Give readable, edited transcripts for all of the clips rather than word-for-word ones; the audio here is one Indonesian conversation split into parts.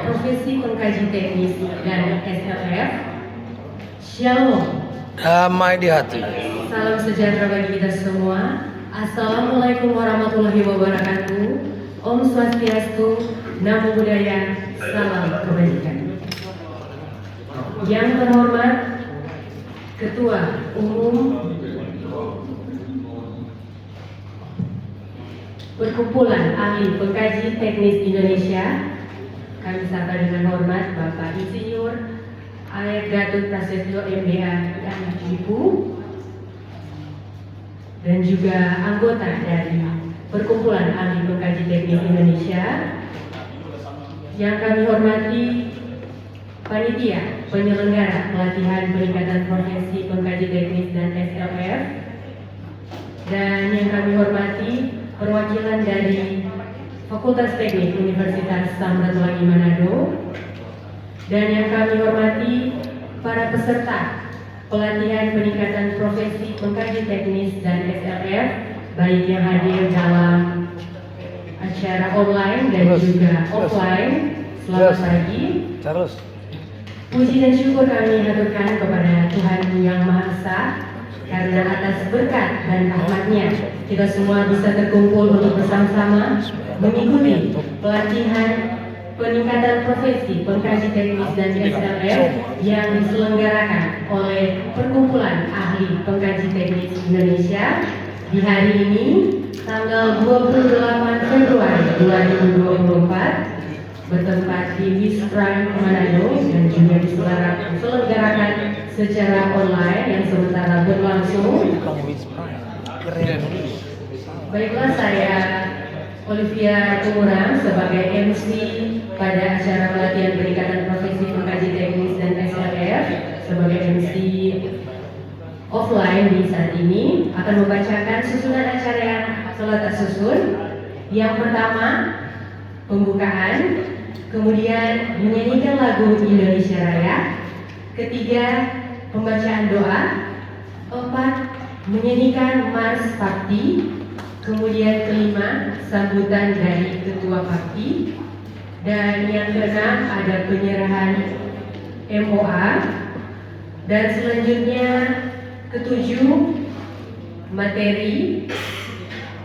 Profesi Pengkaji Teknis dan SLF. Shalom. Damai di hati. Salam sejahtera bagi kita semua. Assalamualaikum warahmatullahi wabarakatuh. Om Swastiastu, Namo Buddhaya, salam kebajikan. Yang terhormat Ketua Umum Perkumpulan Ahli Pengkaji Teknis Indonesia, kami sapa dengan hormat Bapak Insinyur Ayat Gatot Prasetyo MBA anak ibu, dan juga anggota dari Perkumpulan Ahli Pengkaji Teknis Indonesia. Yang kami hormati Panitia Penyelenggara Pelatihan Peningkatan Profesi Pengkaji Teknis dan SLF, dan yang kami hormati perwakilan dari Fakultas Teknik Universitas Samratulangi Manado, dan yang kami hormati para peserta pelatihan peningkatan profesi pengkaji teknis dan SLF, baik yang hadir dalam acara online dan juga offline. Selamat pagi. Puji dan syukur kami haturkan kepada Tuhan Yang Maha Esa, karena atas berkat dan rahmat-Nya kita semua bisa terkumpul untuk bersama-sama mengikuti pelatihan peningkatan profesi pengkaji teknis dan SLF yang diselenggarakan oleh Perkumpulan Ahli Pengkaji Teknis Indonesia di hari ini, tanggal 28 Februari 2024, bertempat di Wisprime Manado, dan juga diselenggarakan secara online yang sementara berlangsung. Baiklah, saya Olivia Tumurang sebagai MC pada acara pelatihan peningkatan profesi pengkaji teknis dan SLF, sebagai MC offline di saat ini, akan membacakan susunan acara yang telah tersusun. Yang pertama, pembukaan, kemudian menyanyikan lagu Indonesia Raya, ketiga, pembacaan doa, keempat, menyanyikan Mars Bakti, kemudian kelima, sambutan dari Ketua Bakti, dan yang keenam ada penyerahan MOA, dan selanjutnya ketujuh, materi,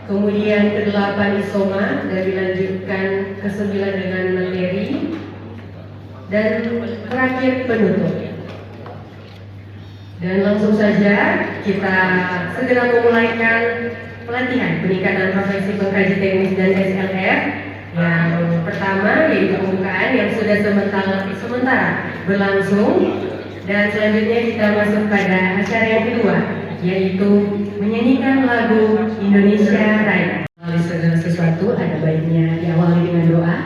kemudian kedelapan isoma, dan dilanjutkan kesembilan dengan materi, dan terakhir penutup. Dan langsung saja kita segera memulaikan pelatihan peningkatan profesi pengkaji teknis dan SLF. Yang pertama yaitu pembukaan yang sudah sementara berlangsung, dan selanjutnya kita masuk pada acara yang kedua, yaitu menyanyikan lagu Indonesia Raya. Segala sesuatu ada baiknya diawali dengan doa,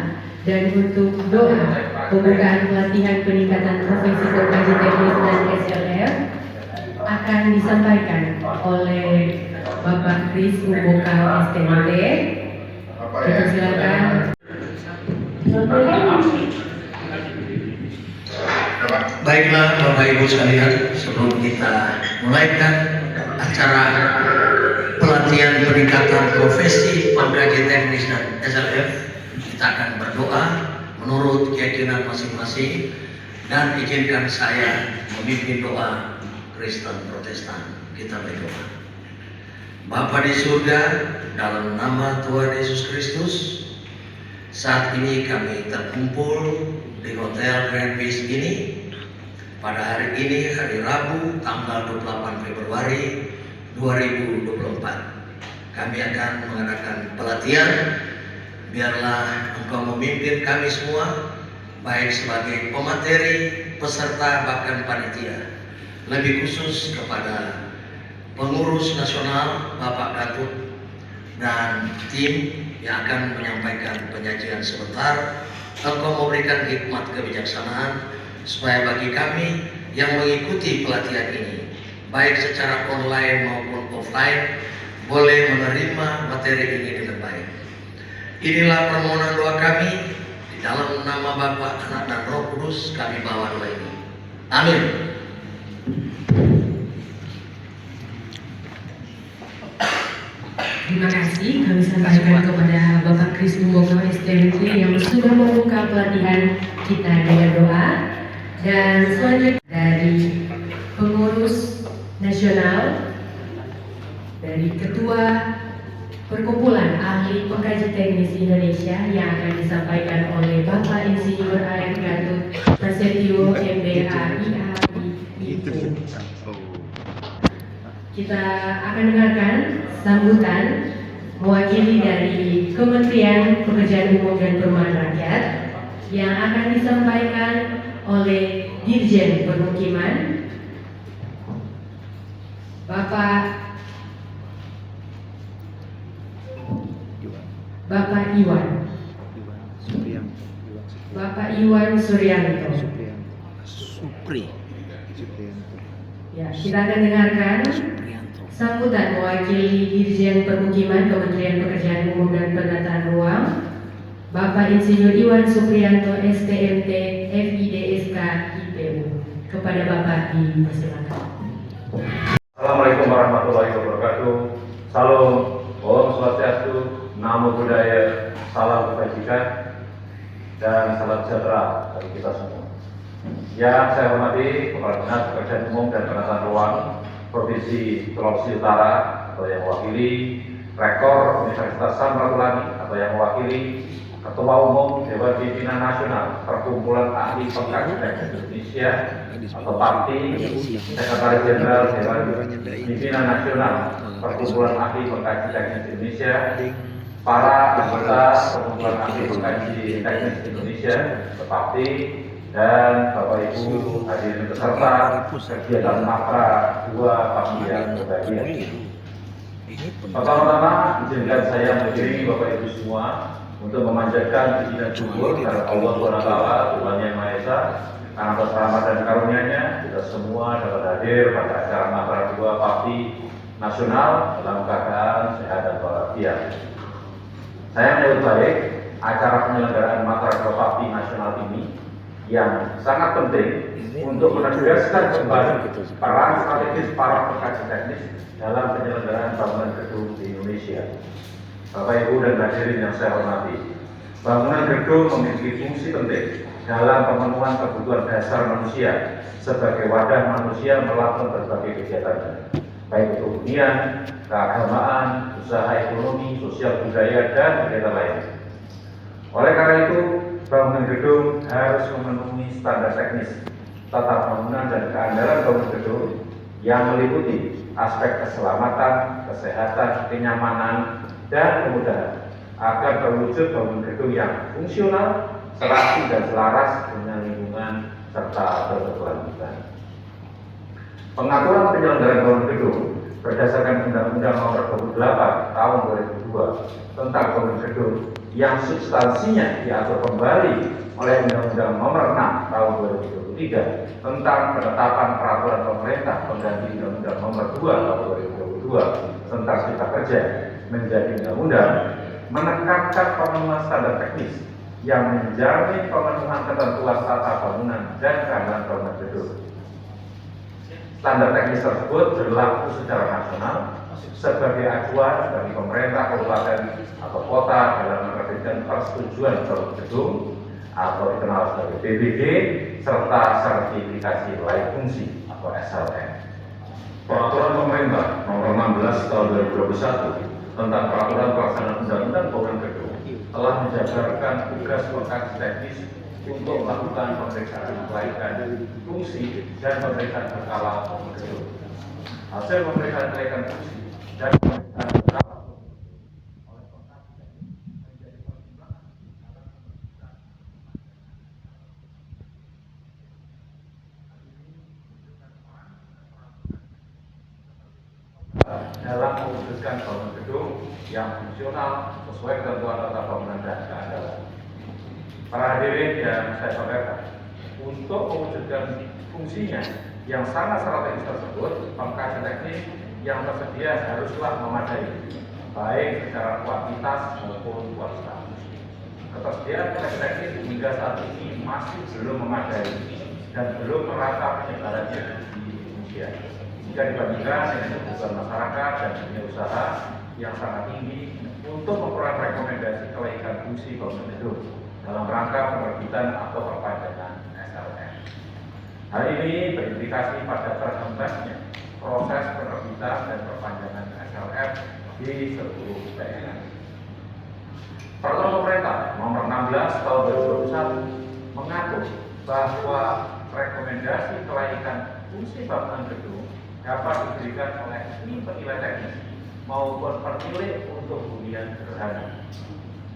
dan untuk doa pembukaan pelatihan peningkatan profesi pengkaji teknis dan SLF akan disampaikan oleh Bapak Kris Umbokal STMT. Kita silakan. Baiklah Bapak Ibu sekalian, sebelum kita mulaikan acara pelatihan peningkatan profesi pengkaji teknis dan SLF, kita akan berdoa menurut keyakinan masing-masing, dan izinkan saya memimpin doa Kristen Protestan. Kita berdoa. Bapa di surga, dalam nama Tuhan Yesus Kristus, saat ini kami terkumpul di Hotel Grand Beach ini pada hari ini, hari Rabu, tanggal 28 Februari 2024. Kami akan mengadakan pelatihan. Biarlah Engkau memimpin kami semua, baik sebagai pemateri, peserta, bahkan panitia. Lebih khusus kepada pengurus nasional Bapak Gatot dan tim yang akan menyampaikan penyajian sebentar. Engkau memberikan hikmat kebijaksanaan supaya bagi kami yang mengikuti pelatihan ini, baik secara online maupun offline, boleh menerima materi ini dengan baik. Inilah permohonan doa kami, di dalam nama Bapa, Anak, dan Roh Kudus kami bawa doa ini. Amin. Terima kasih kami sampaikan kepada Bapak Kris Umbogo STMT yang sudah membuka pelatihan kita dengan doa. Dan selanjutnya dari pengurus nasional, dari Ketua Perkumpulan Ahli Pengkaji Teknis Indonesia yang akan disampaikan oleh Bapak Insinyur A.M. Gatot Prasetyo MDA IAIU. Kita akan dengarkan sambutan mewakili dari Kementerian Pekerjaan Umum dan Perumahan Rakyat yang akan disampaikan oleh Dirjen Permukiman Bapak Iwan Suryanto. Ya, kita akan dengarkan sambutan mewakili Dirjen Permukiman Kementerian Pekerjaan Umum dan Penataan Ruang, Bapak Insinyur Iwan Supriyanto STMT FIDSK IPU. Kepada Bapak dipersilakan. Assalamualaikum warahmatullahi wabarakatuh. Salam, Om Swastiastu, Namo Buddhaya, salam kebajikan, dan salam sejahtera bagi kita semua. Yang saya hormati Kepala Dinas Pekerjaan Umum dan Penataan Ruang Provinsi Sulawesi Utara atau yang mewakili Rektor Universitas Samratulangi atau yang mewakili Ketua Umum Dewan Pimpinan Nasional Perkumpulan Ahli Pengkaji Teknis Indonesia atau PAPTI, Sekretaris Jenderal Dewan Pimpinan Nasional Perkumpulan Ahli Pengkaji Teknis Indonesia, para anggota Perkumpulan Ahli Pengkaji Teknis Indonesia atau PAPTI, dan Bapak Ibu hadirin peserta kegiatan Makra 2 PAPTI yang berbahagia. Pertama-tama izinkan saya mengiringi Bapak Ibu semua untuk memanjatkan puji dan syukur kepada Allah SWT, Tuhan Yang Maha Esa, karena atas rahmat dan karunia-Nya kita semua dapat hadir pada acara Makra 2 PAPTI Nasional dalam keadaan sehat dan walafiat. Saya menyambut baik acara penyelenggaraan Makra 2 PAPTI Nasional ini yang sangat penting untuk menegaskan kembali peran strategis para pengkaji teknis dalam penyelenggaraan bangunan gedung di Indonesia. Bapak Ibu dan hadirin yang saya hormati, bangunan gedung memiliki fungsi penting dalam pemenuhan kebutuhan dasar manusia sebagai wadah manusia melakukan berbagai kegiatan, baik itu hunian, keagamaan, usaha ekonomi, sosial budaya, dan kegiatan lain. Oleh karena itu, bangunan gedung harus memenuhi standar teknis, tata bangunan dan keandalan bangunan gedung yang meliputi aspek keselamatan, kesehatan, kenyamanan, dan kemudahan agar terwujud bangunan gedung yang fungsional, serasi dan selaras dengan lingkungan serta berkelanjutan. Pengaturan penyelenggaraan bangunan gedung berdasarkan Undang-Undang Nomor 28 Tahun 2002 tentang bangunan gedung yang substansinya diatur kembali oleh Undang-Undang Nomor 6 Tahun 2023 tentang penetapan peraturan pemerintah pengganti Undang-Undang Nomor 2 Tahun 2022 tentang Cipta Kerja menjadi undang-undang, menekankan pemenuhan standar teknis yang menjamin pemenuhan ketentuan tata bangunan dan keamanan bangunan gedung. Standar teknis tersebut berlaku secara nasional sebagai acuan bagi pemerintah kabupaten atau kota dalam menerbitkan persetujuan bangunan gedung atau dikenal sebagai PBG serta sertifikasi layak fungsi atau SLN. Peraturan pemerintah Nomor 16 Tahun 2021 tentang peraturan pelaksanaan undang-undang bangunan gedung telah menjabarkan tugas pengkaji teknis untuk melakukan pemeriksaan kelaikan fungsi dan pemeriksaan berkala bangunan gedung. Hasil pemeriksaan kelaikan fungsi dan pemeriksaan berkala oleh pengkaji teknis menjadi pertimbangan dalam pemeriksaan dalam mewujudkan bangunan gedung yang fungsional sesuai ketentuan tata bangunan dan keandalan. Para hadirin yang saya sampaikan, untuk mewujudkan fungsinya yang sangat strategis tersebut, pengkaji teknis yang tersedia haruslah memadai, baik secara kuantitas maupun kualitas. Ketersediaan pengkaji teknis hingga saat ini masih belum memadai dan belum merata penyebarannya di Indonesia. Jika dibandingkan dengan kebutuhan masyarakat dan dunia usaha yang sangat tinggi untuk memperoleh rekomendasi kelaikan fungsi bangunan gedung dalam rangka penerbitan atau perpanjangan SLF. Hal ini berimplikasi pada terhambatnya proses penerbitan dan perpanjangan SLF di seluruh daerah. Peraturan Pemerintah Nomor 16 Tahun 2021 mengatur bahwa rekomendasi kelaikan fungsi bangunan gedung dapat diberikan oleh tim penilai teknis maupun penilai untuk hunian sederhana.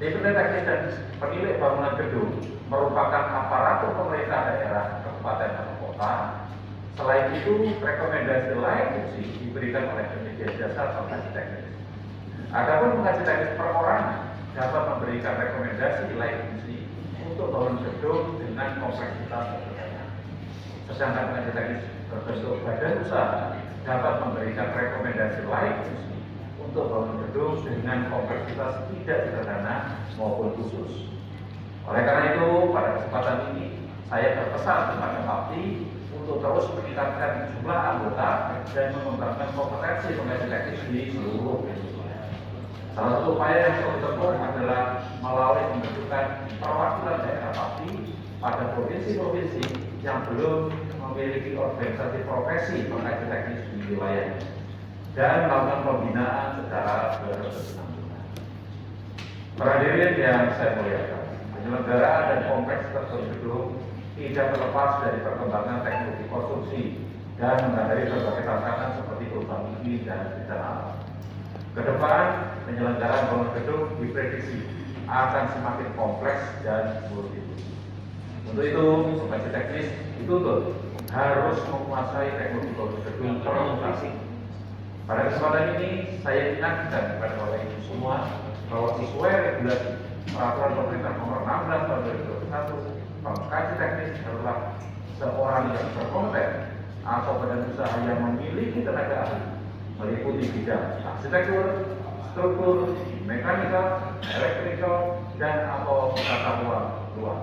Tim penilai teknis dan penilai bangunan gedung merupakan aparatur pemerintah daerah, kabupaten atau kota. Selain itu, rekomendasi lain fungsi diberikan oleh penyedia jasa pengkaji teknis. Adapun pengkaji teknis perorangan dapat memberikan rekomendasi lain fungsi untuk bangunan gedung dengan kompleksitas sederhana. Sedangkan pengkaji teknis berbentuk badan usaha dapat memberikan rekomendasi lain fungsi untuk bangunan gedung dengan kompleksitas tidak sederhana maupun khusus. Oleh karena itu, pada kesempatan ini saya berpesan kepada Bapti untuk terus meningkatkan jumlah anggota dan mengembangkan kompetensi pengkaji teknis di seluruh Indonesia. Salah satu upaya yang perlu ditempuh adalah melalui pembentukan perwakilan daerah Bapti pada provinsi-provinsi yang belum memiliki organisasi profesi pengkaji teknis di wilayahnya dan melakukan pembinaan secara berkesinambungan. Para hadirin yang saya muliakan, penyelenggaraan dan kompleksitas gedung tidak terlepas dari perkembangan teknologi konstruksi dan menghadapi berbagai tantangan seperti perubahan iklim dan bencana alam. Kedepan, penyelenggaraan bangunan gedung diprediksi akan semakin kompleks dan multifungsi. Untuk itu, pengkaji teknis dituntut harus menguasai teknologi bangunan gedung termutasi. Pada kesempatan ini, saya ingatkan kepada Bapak Ibu semua bahwa sesuai regulasi Peraturan Pemerintah Nomor 16 Tahun 2021, pengkaji teknis adalah seorang yang berkompeten atau badan usaha yang memiliki tenaga ahli meliputi bidang arsitektur, struktur, mekanikal, elektrikal, dan atau tata ruang.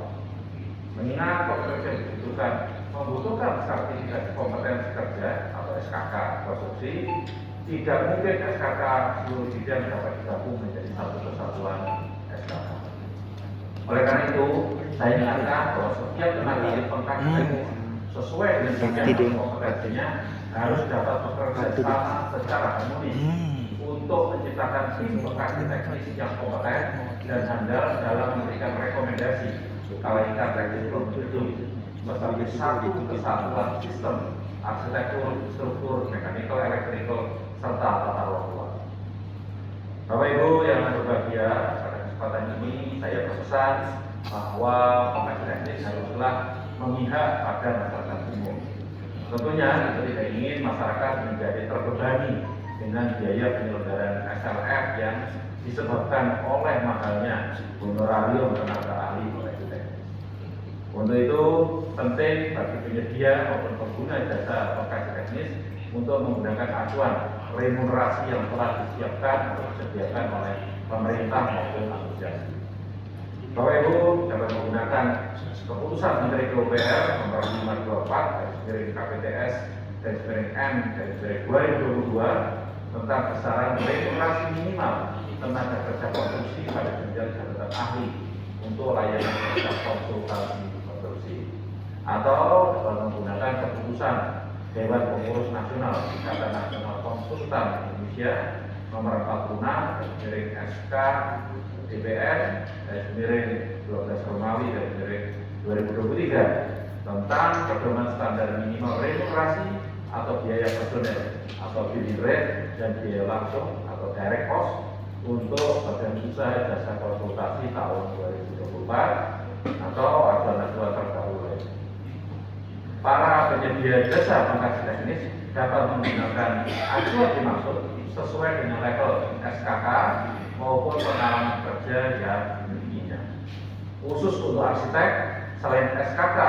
Mengingat kompetensi membutuhkan sertifikat kompetensi kerja atau SKK konstruksi, tidak mungkin SKK seluruh bidang dapat digabung menjadi satu kesatuan SKK. Oleh karena itu, saya ingatkan bahwa setiap tenaga ahli pengkaji teknis sesuai dengan bidang dan kompetensinya harus dapat bekerja sama secara harmonis untuk menciptakan tim pengkaji teknis yang kompeten dan handal dalam memberikan rekomendasi kelaikan teknis gedung sebagai satu kesatuan sistem arsitektur, struktur, mekanikal, elektrikal, serta tata ruang. Bapak Ibu yang berbahagia, pada kesempatan ini saya berpesan bahwa pengkaji teknis haruslah memihak pada masyarakat umum. Tentunya kita tidak ingin masyarakat menjadi terbebani dengan biaya penyelenggaraan SLF yang disebabkan oleh mahalnya honorarium tenaga ahli pengkaji teknis. Untuk itu penting bagi penyedia maupun pengguna jasa pengkaji teknis untuk menggunakan acuan remunerasi yang telah disiapkan atau disediakan oleh pemerintah maupun asosiasi. Bapak Ibu dapat menggunakan keputusan Menteri PUPR Nomor 524 KPTS M 2022 tentang besaran remunerasi minimal tenaga kerja konstruksi pada jenjang jabatan ahli untuk layanan jasa konsultasi konstruksi, atau menggunakan keputusan Dewan Pengurus Nasional Ikatan Nasional Konsultan Indonesia Nomor 46 SK DPR 12 Romawi 2023 tentang pedoman standar minimal remunerasi atau biaya personel atau daily rate dan biaya langsung atau direct cost untuk badan usaha jasa konsultasi tahun 2024 atau acuan-acuan terbaru lain. Para penyedia jasa pengkaji teknis dapat menggunakan acuan dimaksud sesuai dengan level SKK maupun pengalaman kerja yang dimilikinya. Khusus untuk arsitek, selain SKK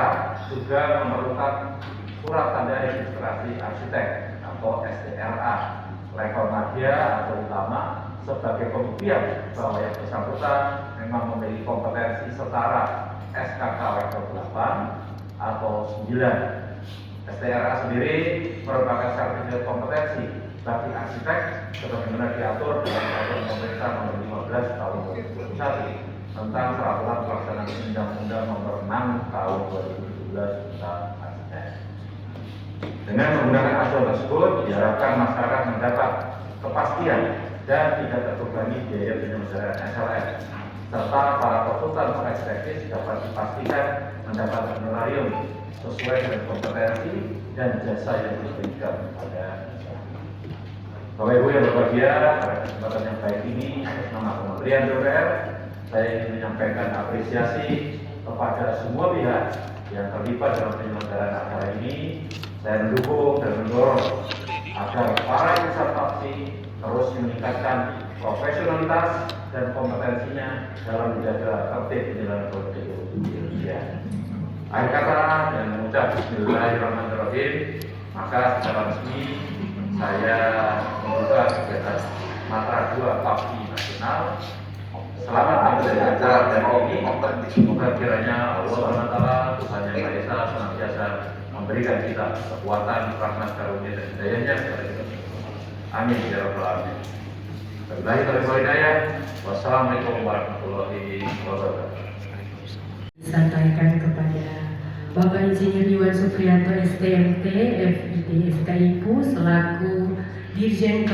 juga memerlukan surat tanda registrasi arsitek atau STRA level madya atau utama sebagai pembuktian bahwa yang bersangkutan memang memiliki kompetensi setara SKK level 8 atau 9. STRA sendiri merupakan sertifikat kompetensi tapi arsitek sebagaimana diatur dalam Peraturan Pemerintah Nomor 15 Tahun 2021 tentang Peraturan Pelaksanaan Undang-Undang Nomor 6 Tahun 2017 tentang arsitek. Dengan menggunakan acuan tersebut, diharapkan masyarakat mendapat kepastian dan tidak terbebani biaya penyelenggaraan SLM, serta para konsultan proyek teknis dapat dipastikan mendapat honorarium sesuai dengan kompetensi dan jasa yang diberikan kepada Bapak Ibu yang berbahagia, pada kesempatan yang baik ini atas nama Kementerian PUPR, saya ingin menyampaikan apresiasi kepada semua pihak yang terlibat dalam penyelenggaraan acara ini. Saya mendukung dan mendorong agar para insan faksi terus meningkatkan profesionalitas dan kompetensinya dalam menjaga tertib penyelenggaraan politik di Indonesia. Akhir kata dan mengucap Bismillahirrahmanirrahim, maka secara resmi saya membuka kegiatan Matra 2 PABDI Nasional. Selamat menjalani acara dan ini semoga kiranya Allah SWT Tuhan Yang Maha Esa senantiasa memberikan kita kekuatan, rahmat, karunia dan hidayahnya kepada kita. Amin ya rabbal alamin. Wabillahi taufiq wal hidayah. Wassalamualaikum warahmatullahi wabarakatuh. Disampaikan kepada Bapak Insinyur Iwan Supriyanto STMT, FID, SKIPU selaku Dirjen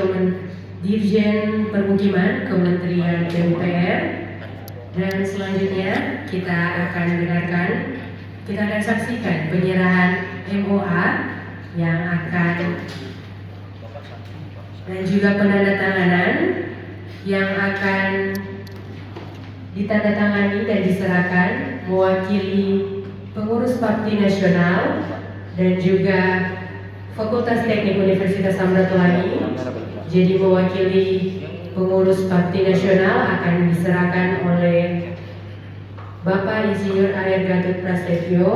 Permukiman Kementerian PUPR. Dan selanjutnya kita akan saksikan penyerahan MOA yang akan dan juga penandatanganan yang akan ditandatangani dan diserahkan mewakili pengurus PABDI Nasional dan juga Fakultas Teknik Universitas Samratulangi. Jadi mewakili pengurus PABDI Nasional akan diserahkan oleh Bapak Insinyur AR Gatot Prasetyo,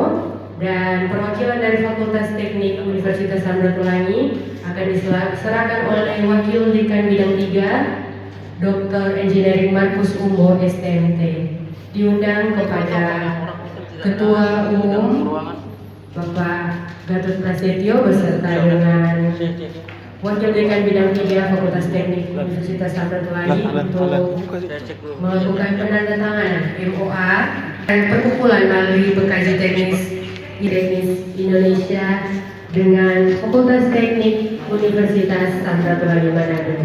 dan perwakilan dari Fakultas Teknik Universitas Samratulangi akan diserahkan oleh Wakil Dekan Bidang 3 Dr. Engineering Markus Umbo STMT. Diundang kepada Ketua Umum Bapak Gatot Prasetyo beserta dengan Wakil Dekan Bidang 3 Fakultas Teknik Universitas Samratulangi untuk melakukan penandatanganan MOA dan perkumpulan melalui pengkaji teknis Indonesia dengan Fakultas Teknik Universitas Samratulangi Manado.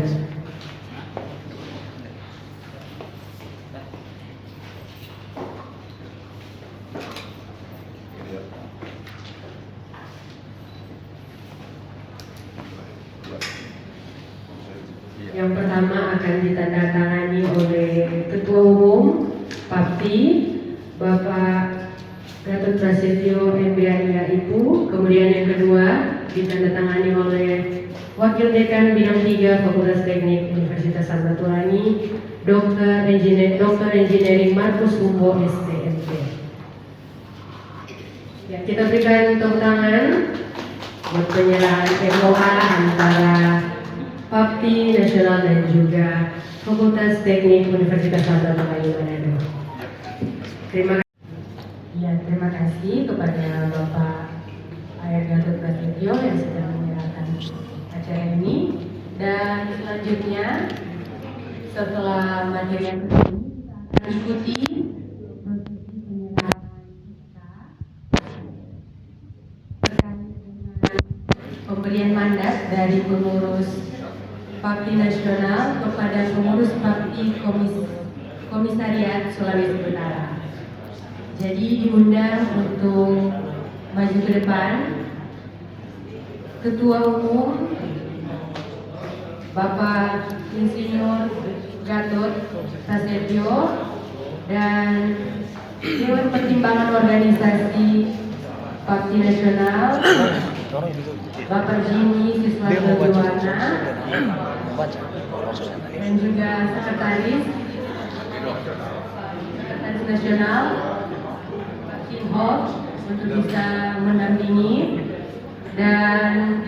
Yang pertama akan ditandatangani oleh Ketua Umum PABDI Bapak Gatot Prasetyo MBA IPU. Kemudian yang kedua ditandatangani oleh Wakil Dekan Bidang 3 Fakultas Teknik Universitas Samratulangi Dr. Engineering Markus Umbo STMT. Ya, kita berikan tepuk tangan buat penyerahan MOA antara PABDI Nasional dan juga Fakultas Teknik Universitas Samratulangi Manado. Terima kasih kepada Bapak AR Gatot Prasetyo yang sudah menyerahkan acara ini. Dan selanjutnya setelah materi yang kedua kita akan ikuti prosesi penyerahan kita terkait dengan pemberian mandat dari pengurus PABDI Nasional kepada pengurus PABDI Komisariat Sulawesi Utara. Jadi diundang untuk maju ke depan Ketua Umum Bapak Insinyur Gatot Prasetyo dan Dewan Pertimbangan Organisasi PABDI Nasional Bapak Jimmy Siswanto Juwana dan juga Sekretaris Nasional Hof untuk bisa mendampingi, dan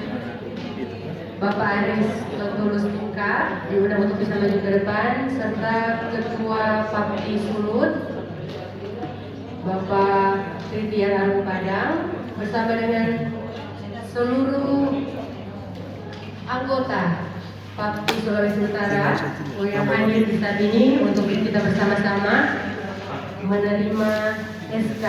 Bapak Aris Tulus Tingkah diundang untuk bisa maju ke depan, serta Ketua PABDI Sulut Bapak Tritian Arum Padang bersama dengan seluruh anggota Papti Sulawesi Utara yang hadir di saat ini untuk kita bersama-sama menerima SK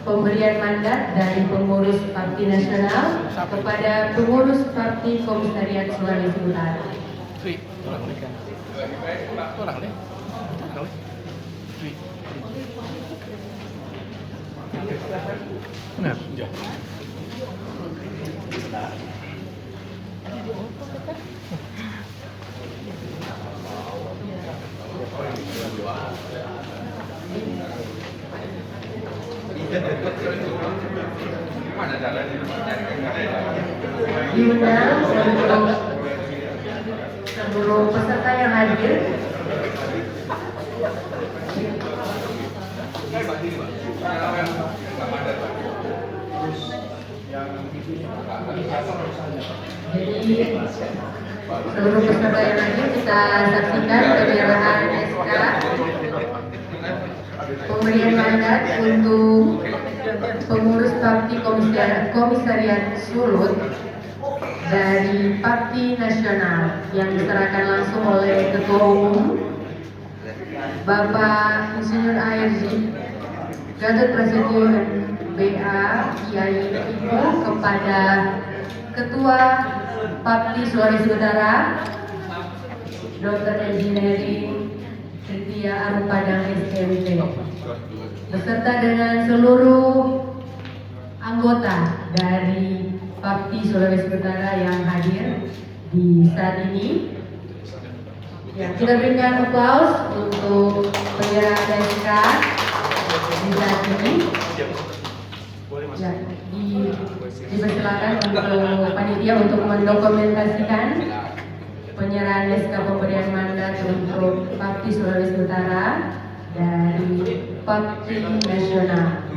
pemberian mandat dari pengurus Papti Nasional kepada pengurus Papti Komisariat Sulawesi Utara. Diundang untuk seluruh peserta yang hadir jadi seluruh peserta yang hadir kita saksikan penyerahan SK pemberian mandat untuk pengurus Papti Komisariat Sulut dari Papti Nasional yang diserahkan langsung oleh Ketua Umum Bapak Insinyur ARJ Gatot Prasetyo BA Kiai Ibu kepada Ketua Papti Sulawesi Utara Dr. Engineering Setia Arupadang SMT beserta dengan seluruh anggota dari Papti Sulawesi Utara yang hadir di saat ini. Ya, kita berikan aplaus untuk penyerahan SK di saat ini. Ya, dipersilakan untuk panitia untuk mendokumentasikan penyerahan SK pemberian mandat untuk Papti Sulawesi Utara dari Papti Nasional.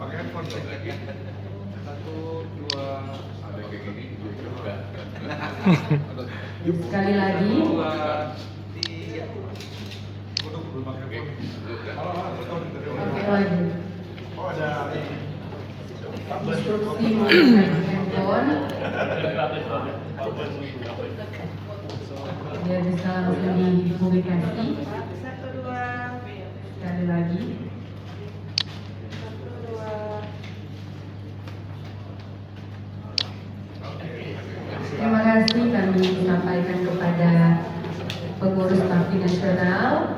Pakai handphone lagi. 1, 2, ada kayak gini juga. Sekali lagi. 2, 3. Untuk belum pakai handphone. Oke lagi. Oh ada Instruksi menggunakan handphone. Dia bisa langsung dipublikasi. 1, 2. Sekali lagi. Terima kasih kami sampaikan kepada pengurus Papti Nasional,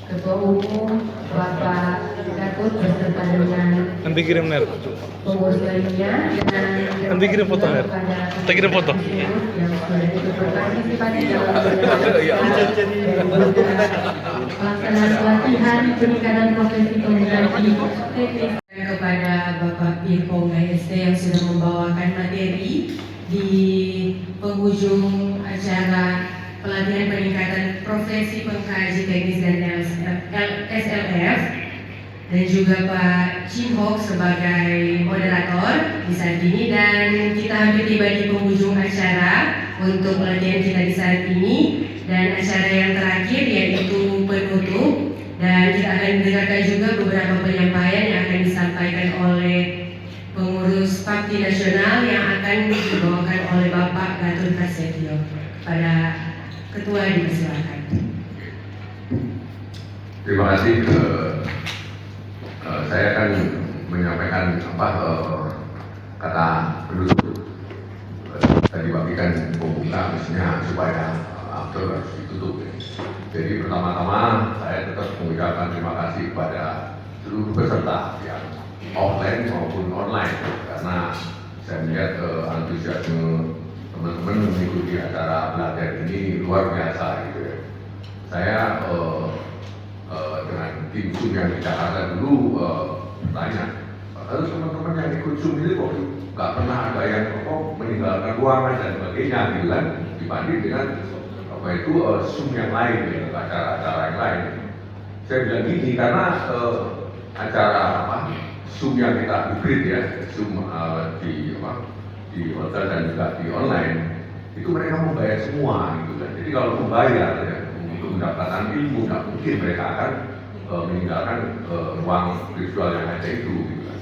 Ketua Umum Bapak Gatot beserta dengan Nanti kirim Ner. pengurus lainnya dan Nanti kirim foto, Ner. Nanti kirim foto. yang sudah ikut berpartisipasi dalam pelaksanaan pelatihan peningkatan profesi pengkaji teknis kepada Bapak Pirko GST yang sudah membawakan materi di penghujung acara pelatihan peningkatan profesi pengkaji teknis dan SLF dan juga Pak Chin Hok sebagai moderator di saat ini, dan kita hampir tiba di penghujung acara untuk pelatihan kita di saat ini, dan acara yang terakhir yaitu penutup, dan kita akan mendengarkan juga beberapa penyampaian yang akan disampaikan oleh pengurus Papti Nasional yang akan dibawakan oleh Bapak Gatot Prasetyo. Pada Ketua dipersilakan. Terima kasih. Saya akan menyampaikan kata penutup. Tadi bagikan pembuka mestinya supaya after harus ditutup. Jadi pertama-tama saya tetap mengucapkan terima kasih kepada seluruh peserta yang offline maupun online, karena saya melihat antusiasme teman-teman mengikuti acara pelatihan ini luar biasa gitu ya. Saya dengan tim Zoom yang di Jakarta dulu bertanya, lalu teman-teman yang ikut Zoom ini kok nggak pernah ada yang meninggalkan ruangan dan sebagainya gitu kan, dibanding dengan Zoom yang lain, gitu, acara-acara yang lain. Saya bilang gini karena acara Zoom yang kita hybrid ya, Zoom di hotel dan juga di online, itu mereka membayar semua gitu kan. Jadi kalau membayar ya, untuk mendapatkan ilmu, nggak mungkin mereka akan meninggalkan ruang virtual yang ada itu gitu kan.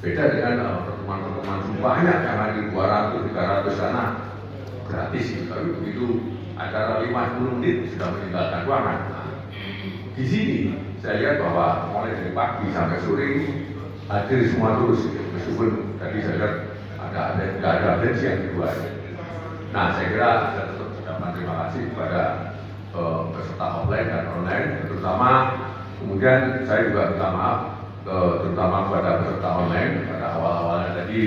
Beda dengan pertemuan-pertemuan banyak yang hadir 200, 300 sana gratis gitu. Tapi begitu acara 50 menit sudah meninggalkan ruangan. Nah, di sini saya lihat bahwa mulai dari pagi sampai sore ini hadir semua terus, gitu. Meskipun tadi saya lihat nggak ada atensi yang kedua. Nah, saya kira saya tetap ucapkan terima kasih kepada peserta offline dan online, terutama kemudian saya juga minta maaf terutama kepada peserta online pada awal-awalnya tadi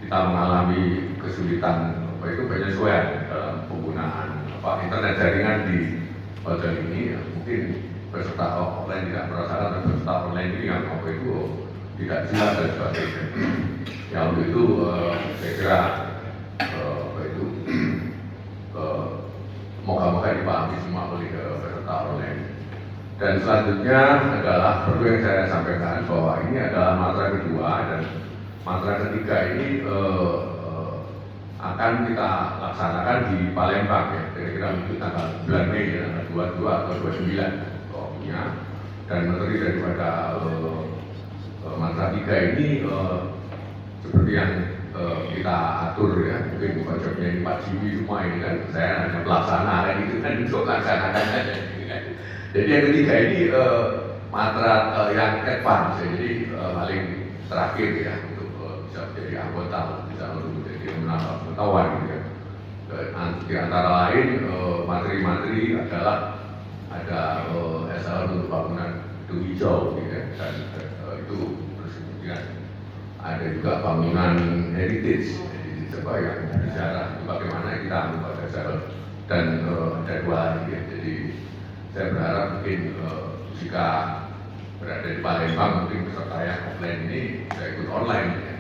kita mengalami kesulitan penyesuaian dalam penggunaan internet jaringan di hotel ini. Mungkin peserta offline tidak merasakan, dan peserta online ini yang waktu itu tidak jelas dan sebagainya. Yang untuk itu saya kira moga-moga dipahami semua oleh peserta online. Dan selanjutnya adalah perlu yang saya sampaikan bahwa ini adalah matra kedua, dan matra ketiga ini akan kita laksanakan di Palembang ya, kira-kira mungkin tanggal 9 Mei ya, tanggal 22 atau 29 pokoknya. Dan materi daripada matra 3 ini seperti yang kita atur ya, mungkin konsepnya ini 4 GB semua ini kan, saya hanya pelaksana kan itu kan untuk laksanakan aja. Jadi yang ketiga ini matra yang advance, jadi paling terakhir ya untuk bisa menjadi anggota, bisa menjadi menambah pengetahuan gitu ya. Di antara lain materi-materi adalah ada SL untuk bangunan gedung hijau gitu ya, dan itu terus kemudian ada juga bangunan heritage yang bicara bagaimana kita membuat SL, dan ada 2 hari ya. Jadi saya berharap mungkin jika berada di Palembang mungkin peserta yang offline ini bisa ikut online ya.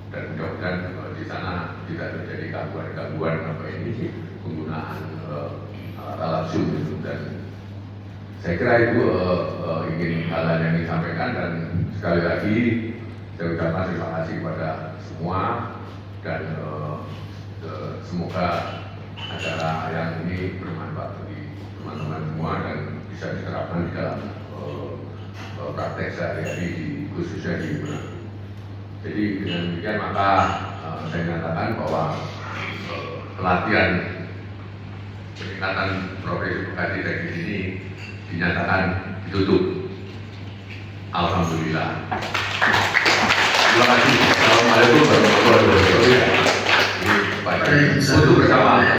Dan mudah-mudahan di sana tidak terjadi gangguan apa ini penggunaan alat Zoom itu. Dan saya kira itu ingin hal yang disampaikan, dan sekali lagi saya ucapkan terima kasih kepada semua, dan semoga acara yang ini bermanfaat bagi teman-teman semua dan bisa diterapkan di dalam praktek sehari-hari khususnya di Ibu. Jadi dengan demikian maka saya nyatakan bahwa pelatihan peningkatan profesi pekerja teknis ini dinyatakan ditutup. Alhamdulillah. Terima kasih. Assalamualaikum warahmatullahi wabarakatuh. Ini Pak Untuk bersama.